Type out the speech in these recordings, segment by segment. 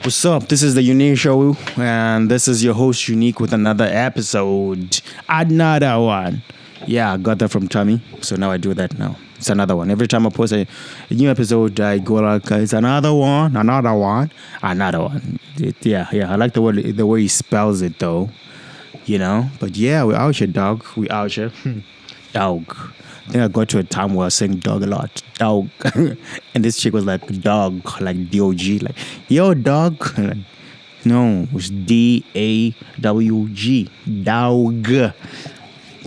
What's up? This is the Unique Show, and this is your host Unique with another episode. Another one. Yeah, I got that from Tommy, so now I do that now. It's another one. Every time I post a new episode, I go like, "It's another one, another one, another one." Yeah. I like the way he spells it though, you know. But yeah, we're out here, dog. We out here, dog. I think I got to a time where I was saying dog a lot. Dog. And this chick was like dog, like D-O-G. Like, yo, dog. Like, no, it's D-A-W-G. Dog.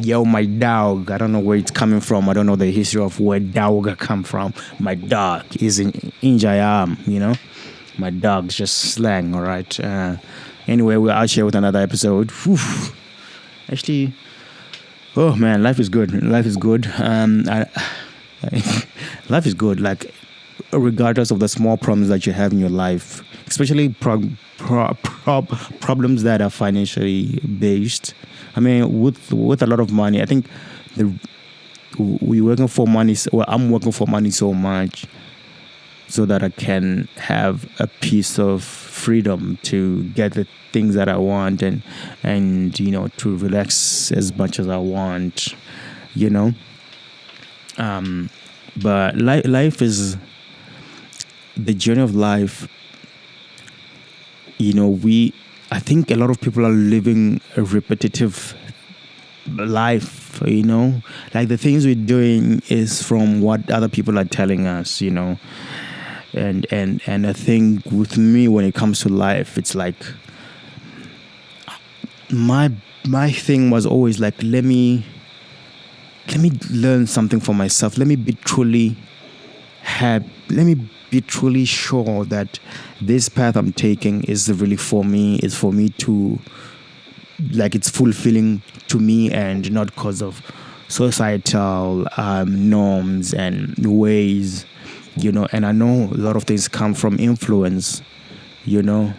Yo, my dog. I don't know where it's coming from. I don't know the history of where dog come from. My dog is in Injayam, you know. My dog's just slang, all right. Anyway, we're out here with another episode. Whew. Actually... oh man, life is good. Life is good. Life is good. Like, regardless of the small problems that you have in your life, especially problems that are financially based. I mean, with a lot of money, I think we working for money. Well, I'm working for money so much so that I can have a piece of freedom to get the things that I want and you know, to relax as much as I want, you know. But life is the journey of life. You know, I think a lot of people are living a repetitive life, you know, like the things we're doing is from what other people are telling us, you know. And I think with me, when it comes to life, it's like my thing was always like, let me learn something for myself. Let me be truly happy. Let me be truly sure that this path I'm taking is really for me. It's for me to, like, it's fulfilling to me and not because of societal norms and ways. You know, and I know a lot of things come from influence, you know.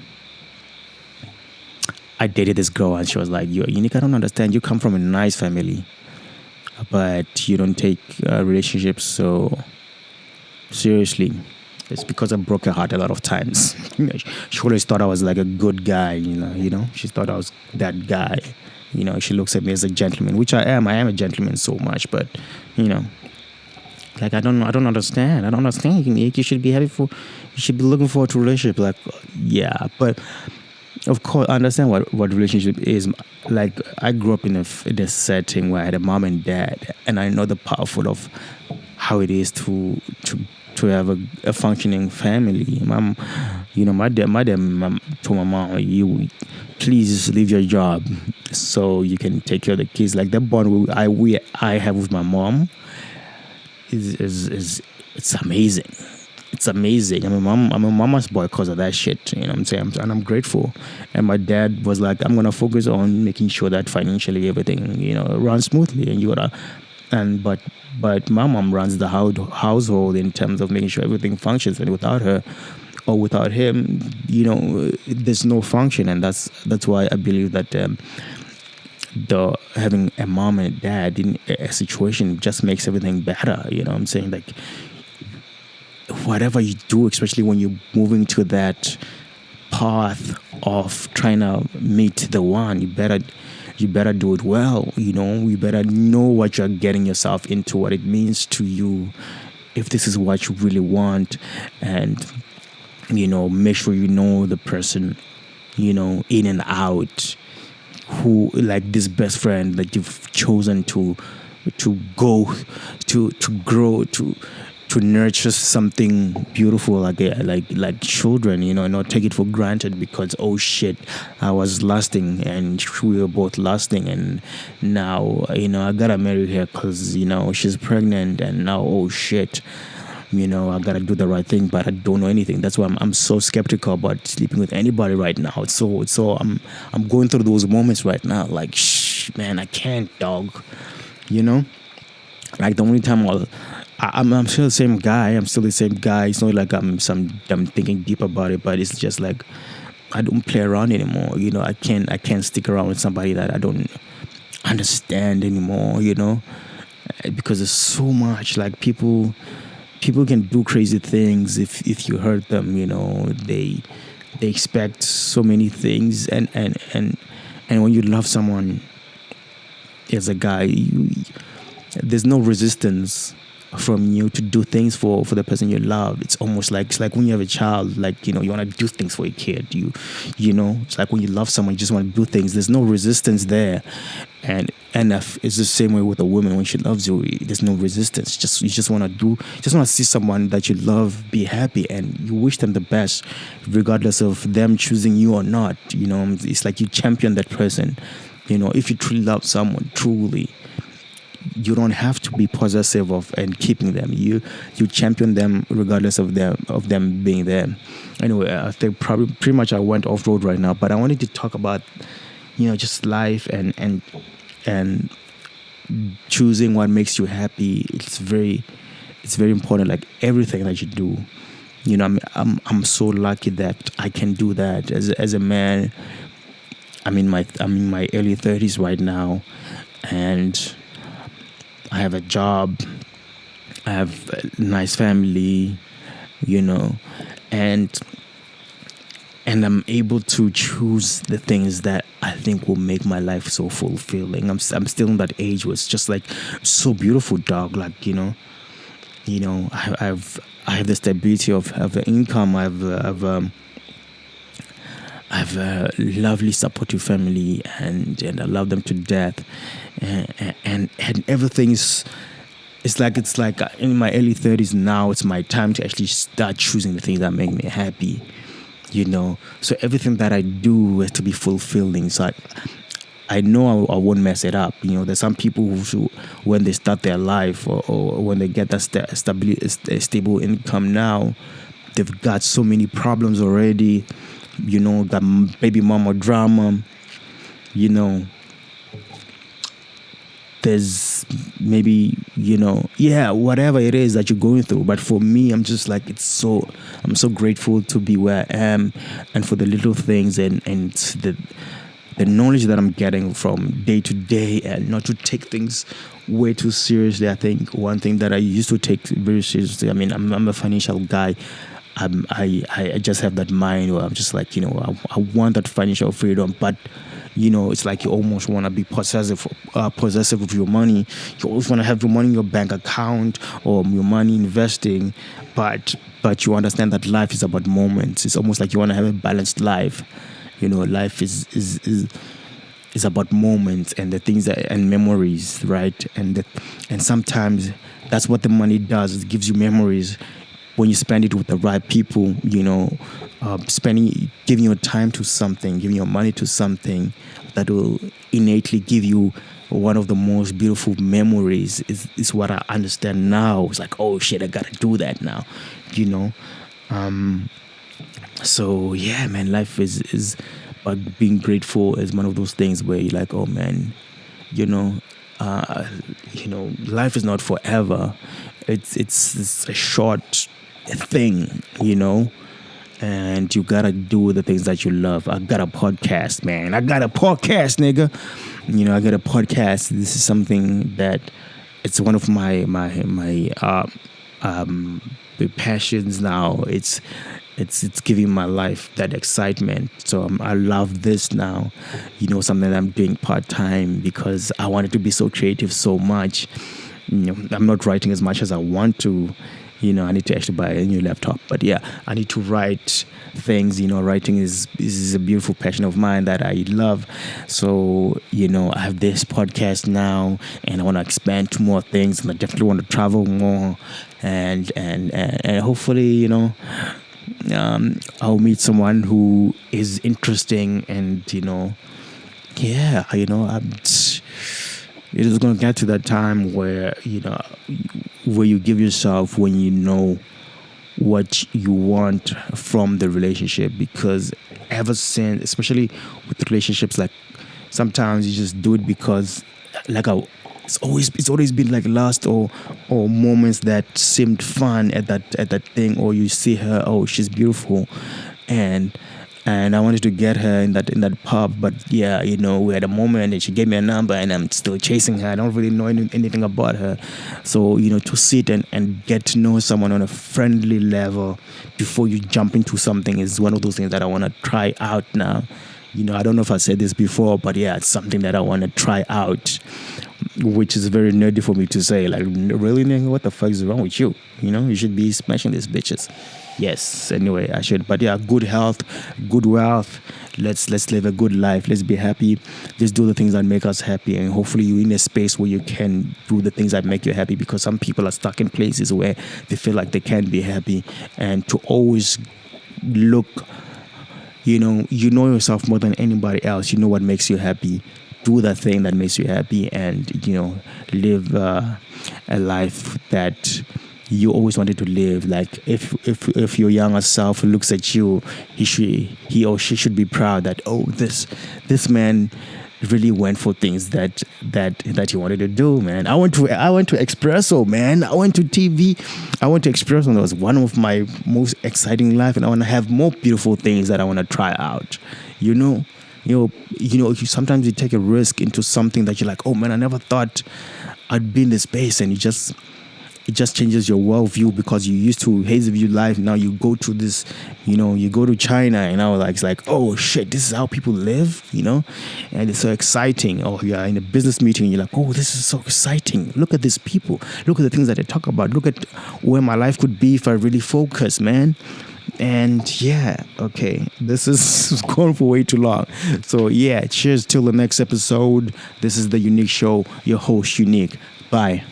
I dated this girl and she was like, yo, Unique, I don't understand. You come from a nice family, but you don't take relationships so seriously. It's because I broke her heart a lot of times. She always thought I was like a good guy, you know. She thought I was that guy. You know, she looks at me as a gentleman, which I am. I am a gentleman so much, but, you know. Like, I don't understand. I don't understand. You should be you should be looking forward to a relationship. Like, yeah, but of course, I understand what relationship is. Like, I grew up in a setting where I had a mom and dad, and I know the powerful of how it is to have a functioning family. Mom, you know, my dad told my mom, you please leave your job so you can take care of the kids. Like, the bond I have with my mom. It's amazing. It's amazing. I'm a mama's boy because of that shit. You know what I'm saying? And I'm grateful. And my dad was like, I'm gonna focus on making sure that financially everything, you know, runs smoothly. And but my mom runs the household in terms of making sure everything functions. And without her or without him, you know, there's no function. And that's why I believe that. Having a mom and a dad in a situation just makes everything better. You know what I'm saying? Like, whatever you do, especially when you're moving to that path of trying to meet the one, you better do it well. You know, you better know what you're getting yourself into, what it means to you, if this is what you really want, and, you know, make sure you know the person, you know, in and out, who, like, this best friend that you've chosen to go to grow to nurture something beautiful like children, you know, and not take it for granted because, oh shit, I was lusting and we were both lusting, and now, you know, I gotta marry her because, you know, she's pregnant, and now, oh shit, you know, I gotta do the right thing, but I don't know anything. That's why I'm so skeptical about sleeping with anybody right now. So I'm going through those moments right now. Like, man, I can't, dog. You know, like, the only time I'm still the same guy. I'm still the same guy. It's not like I'm thinking deep about it, but it's just like I don't play around anymore. You know, I can't stick around with somebody that I don't understand anymore. You know, because there's so much, like, people can do crazy things if you hurt them, you know. they expect so many things, and when you love someone as a guy, there's no resistance from you to do things for the person you love. It's like when you have a child, like, you know, you want to do things for a kid. You know, it's like when you love someone, you just want to do things. There's no resistance there. And if it's the same way with a woman. When she loves you, there's no resistance. Just you just want to see someone that you love be happy, and you wish them the best regardless of them choosing you or not. You know, it's like you champion that person. You know, if you truly love someone, truly, you don't have to be possessive of and keeping them. You champion them regardless of them being there. Anyway, I think probably pretty much I went off road right now, but I wanted to talk about, you know, just life and choosing what makes you happy. It's very important. Like everything that you do, you know, I'm so lucky that I can do that as a man. I'm in my early 30s right now, and I have a job, I have a nice family, you know, and I'm able to choose the things that I think will make my life so fulfilling. I'm still in that age where it's just like so beautiful, dog. Like, you know, I have the stability of the income. I have a lovely supportive family, and I love them to death, and everything's it's like in my early 30s now. It's my time to actually start choosing the things that make me happy, you know. So everything that I do has to be fulfilling. So I know I won't mess it up. You know, there's some people who when they start their life, or when they get that stable income now, they've got so many problems already. You know, that baby mama drama, you know, there's maybe, you know, yeah, whatever it is that you're going through. But for me, I'm just like, I'm so grateful to be where I am, and for the little things and the knowledge that I'm getting from day to day, and not to take things way too seriously. I think one thing that I used to take very seriously, I mean, I'm a financial guy. I just have that mind where I'm just like, you know, I want that financial freedom, but, you know, it's like you almost want to be possessive of your money. You always want to have your money in your bank account, or your money investing, but you understand that life is about moments. It's almost like you want to have a balanced life. You know, life is about moments and the things and memories, right? And sometimes that's what the money does. It gives you memories. When you spend it with the right people, you know, giving your time to something, giving your money to something that will innately give you one of the most beautiful memories is what I understand now. It's like, oh shit, I gotta do that now, you know. So yeah, man, life is about being grateful is one of those things where you're like, oh man, you know, life is not forever. It's a short thing, you know, and you gotta do the things that you love. I got a podcast, man. I got a podcast, nigga. You know, I got a podcast. This is something that it's one of my passions now. It's giving my life that excitement. So I love this now. You know, something that I'm doing part time because I wanted to be so creative so much. You know, I'm not writing as much as I want to. You know, I need to actually buy a new laptop. But yeah, I need to write things. You know, writing is a beautiful passion of mine that I love. So, you know, I have this podcast now, and I want to expand to more things, and I definitely want to travel more, and hopefully, you know, I'll meet someone who is interesting, and, you know, yeah, you know, it is going to get to that time where, you know, where you give yourself when you know what you want from the relationship. Because ever since, especially with relationships, like sometimes you just do it because like it's always been like lust or moments that seemed fun at that thing, or you see her, oh, she's beautiful, and and I wanted to get her in that pub, but yeah, we had a moment, and she gave me a number, and I'm still chasing her. I don't really know anything about her, so to sit and get to know someone on a friendly level before you jump into something is one of those things that I want to try out now. I don't know if I said this before, but yeah, it's something that I want to try out, which is very nerdy for me to say. Like, really, nigga, what the fuck is wrong with you? You should be smashing these bitches. Yes, anyway, I should. But yeah, good health, good wealth. Let's live a good life. Let's be happy. Just do the things that make us happy, and hopefully you're in a space where you can do the things that make you happy. Because some people are stuck in places where they feel like they can't be happy, and to always look, you know yourself more than anybody else. You know what makes you happy. Do the thing that makes you happy, and live a life that you always wanted to live. Like, if your younger self looks at you, he or she should be proud that, oh, this man really went for things that he wanted to do, man. I went to Espresso, man. I went to TV. I went to Espresso, and it was one of my most exciting life, and I want to have more beautiful things that I want to try out. Sometimes you take a risk into something that you're like, oh man, I never thought I'd be in this space, and it just changes your worldview, because you used to hazy view life. Now you go to this, you go to China, and now it's like, oh shit, this is how people live, and it's so exciting. Or you're in a business meeting, and you're like, oh, this is so exciting. Look at these people. Look at the things that they talk about. Look at where my life could be if I really focus, man. And yeah, okay, this is going for way too long. So yeah, cheers till the next episode. This is the Unique Show. Your host, Unique. Bye.